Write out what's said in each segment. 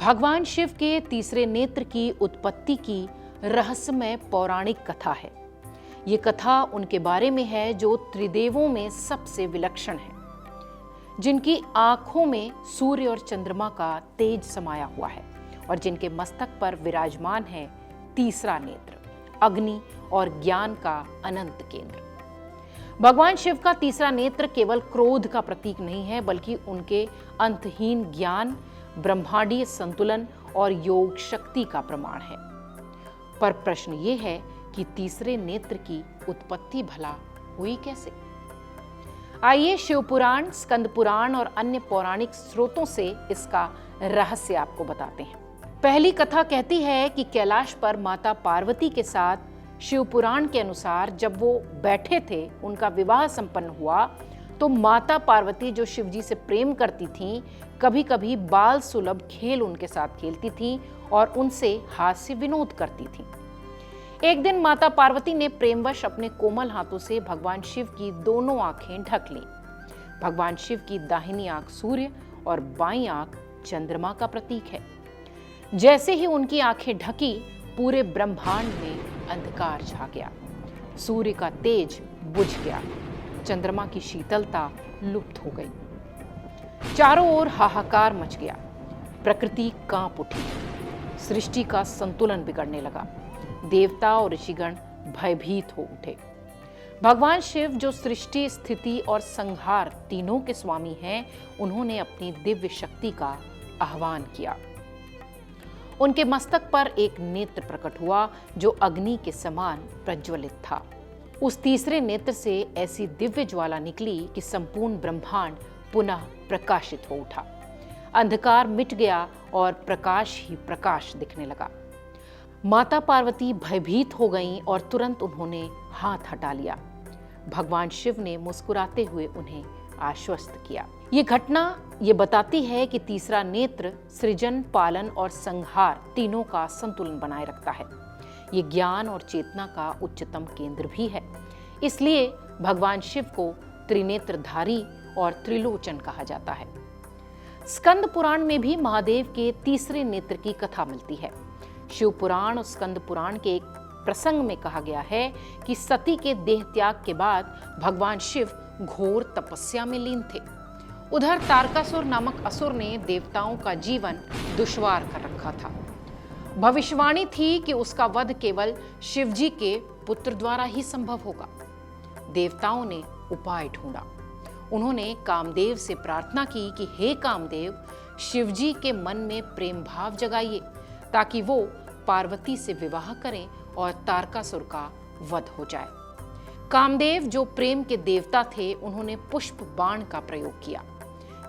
भगवान शिव के तीसरे नेत्र की उत्पत्ति की रहस्यमय पौराणिक कथा है। ये कथा उनके बारे में है जो त्रिदेवों में सबसे विलक्षण है, जिनकी आंखों में सूर्य और चंद्रमा का तेज समाया हुआ है और जिनके मस्तक पर विराजमान है तीसरा नेत्र, अग्नि और ज्ञान का अनंत केंद्र। भगवान शिव का तीसरा नेत्र केवल क्रोध का प्रतीक नहीं है, बल्कि उनके अंतहीन ज्ञान, ब्रह्मांडीय संतुलन और योग शक्ति का प्रमाण है। पर प्रश्न ये है कि तीसरे नेत्र की उत्पत्ति भला हुई कैसे? आइए शिवपुराण, स्कंद पुराण और अन्य पौराणिक स्रोतों से इसका रहस्य आपको बताते हैं। पहली कथा कहती है कि कैलाश पर माता पार्वती के साथ शिवपुराण के अनुसार जब वो बैठे थे, उनका विवाह संपन्न हुआ, तो माता पार्वती जो शिवजी से प्रेम करती थीं, कभी कभी बाल सुलभ खेल उनके साथ खेलती थीं और उनसे हास्य विनोद करती थीं। एक दिन माता पार्वती ने प्रेमवश अपने कोमल हाथों से भगवान शिव की दोनों आंखें ढक लीं। भगवान शिव की दाहिनी आंख सूर्य और बाईं आंख चंद्रमा का प्रतीक है। जैसे ही उनकी आंखें ढकी, पूरे ब्रह्मांड में अंधकार छा गया। सूर्य का तेज बुझ गया, चंद्रमा की शीतलता लुप्त हो गई। चारों ओर हाहाकार मच गया, प्रकृति कांप उठी, सृष्टि का संतुलन बिगड़ने लगा। देवता और ऋषिगण भयभीत हो उठे। भगवान शिव जो सृष्टि, स्थिति और संहार तीनों के स्वामी हैं, उन्होंने अपनी दिव्य शक्ति का आह्वान किया। उनके मस्तक पर एक नेत्र प्रकट हुआ जो अग्नि के समान प्रज्वलित था। उस तीसरे नेत्र से ऐसी दिव्य ज्वाला निकली कि संपूर्ण ब्रह्मांड पुनः प्रकाशित हो उठा। अंधकार मिट गया और प्रकाश ही प्रकाश दिखने लगा। माता पार्वती भयभीत हो गईं और तुरंत उन्होंने हाथ हटा लिया। भगवान शिव ने मुस्कुराते हुए उन्हें आश्वस्त किया। ये घटना ये बताती है कि तीसरा नेत्र सृजन, पालन और संहार तीनों का संतुलन बनाए रखता है। ये ज्ञान और चेतना का उच्चतम केंद्र भी है। इसलिए भगवान शिव को त्रिनेत्रधारी और त्रिलोचन कहा जाता है। स्कंद पुराण में भी महादेव के तीसरे नेत्र की कथा मिलती है। शिव पुराण और स्कंद पुराण के एक प्रसंग में कहा गया है कि सती के देह त्याग के बाद भगवान शिव घोर तपस्या में लीन थे। उधर तारकासुर नामक असुर ने देवताओं का जीवन दुश्वार कर रखा था। भविष्यवाणी थी कि उसका वध केवल शिवजी के पुत्र द्वारा ही संभव होगा। देवताओं ने उपाय ढूंढा। उन्होंने कामदेव से प्रार्थना की कि हे कामदेव, शिवजी के मन में प्रेम भाव जगाइए ताकि वो पार्वती से विवाह करें और तारकासुर का वध हो जाए। कामदेव जो प्रेम के देवता थे, उन्होंने पुष्प बाण का प्रयोग किया।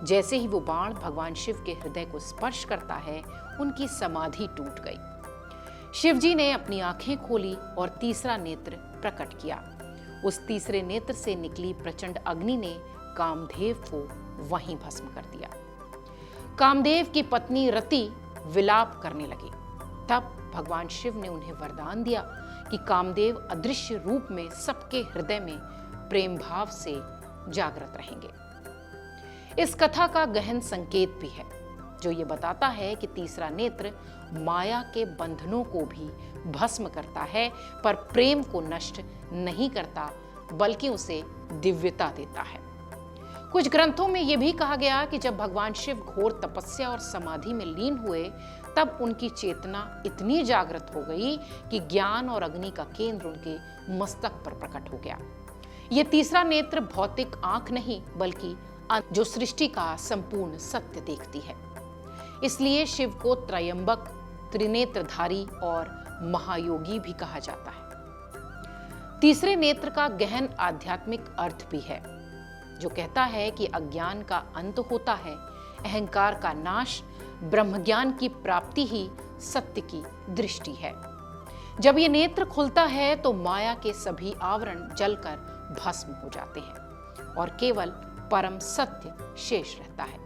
जैसे ही वो बाण भगवान शिव के हृदय को स्पर्श करता है, उनकी समाधि टूट गई। शिवजी ने अपनी आंखें खोली और तीसरा नेत्र प्रकट किया। उस तीसरे नेत्र से निकली प्रचंड अग्नि ने कामदेव को वहीं भस्म कर दिया। कामदेव की पत्नी रति विलाप करने लगी। तब भगवान शिव ने उन्हें वरदान दिया कि कामदेव अदृश्य रूप में सबके हृदय में प्रेम भाव से जागृत रहेंगे। इस कथा का गहन संकेत भी है, जो ये बताता है कि तीसरा नेत्र माया के बंधनों को भी भस्म करता है, पर प्रेम को नष्ट नहीं करता, बल्कि उसे दिव्यता देता है। कुछ ग्रंथों में यह भी कहा गया कि जब भगवान शिव घोर तपस्या और समाधि में लीन हुए, तब उनकी चेतना इतनी जागृत हो गई कि ज्ञान और अग्नि का केंद्र उनके मस्तक पर प्रकट हो गया। यह तीसरा नेत्र भौतिक आंख नहीं, बल्कि जो सृष्टि का संपूर्ण सत्य देखती है। इसलिए शिव को त्रयंबक, त्रिनेत्रधारी और महायोगी भी कहा जाता है। तीसरे नेत्र का गहन आध्यात्मिक अर्थ भी है, जो कहता है कि अज्ञान का अंत होता है, अहंकार का नाश, ब्रह्मज्ञान की प्राप्ति ही सत्य की दृष्टि है। जब ये नेत्र खुलता है तो माया के सभी आवरण जलकर भस्म हो जाते हैं और केवल परम सत्य शेष रहता है।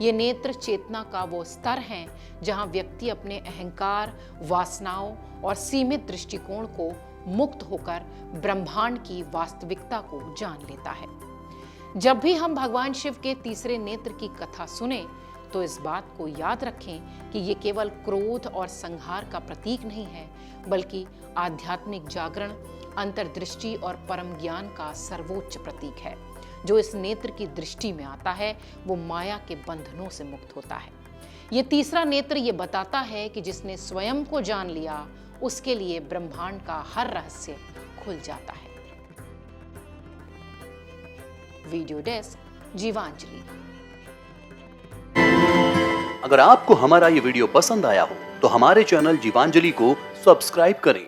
ये नेत्र चेतना का वो स्तर है जहां व्यक्ति अपने अहंकार, वासनाओं और सीमित दृष्टिकोण को मुक्त होकर ब्रह्मांड की वास्तविकता को जान लेता है। जब भी हम भगवान शिव के तीसरे नेत्र की कथा सुने, तो इस बात को याद रखें कि ये केवल क्रोध और संहार का प्रतीक नहीं है, बल्कि आध्यात्मिक जागरण, अंतर्दृष्टि और परम ज्ञान का सर्वोच्च प्रतीक है। जो इस नेत्र की दृष्टि में आता है वो माया के बंधनों से मुक्त होता है। ये तीसरा नेत्र ये बताता है कि जिसने स्वयं को जान लिया उसके लिए ब्रह्मांड का हर रहस्य खुल जाता है। Video desk Jeevanjali. अगर आपको हमारा ये वीडियो पसंद आया हो तो हमारे चैनल जीवांजलि को सब्सक्राइब करें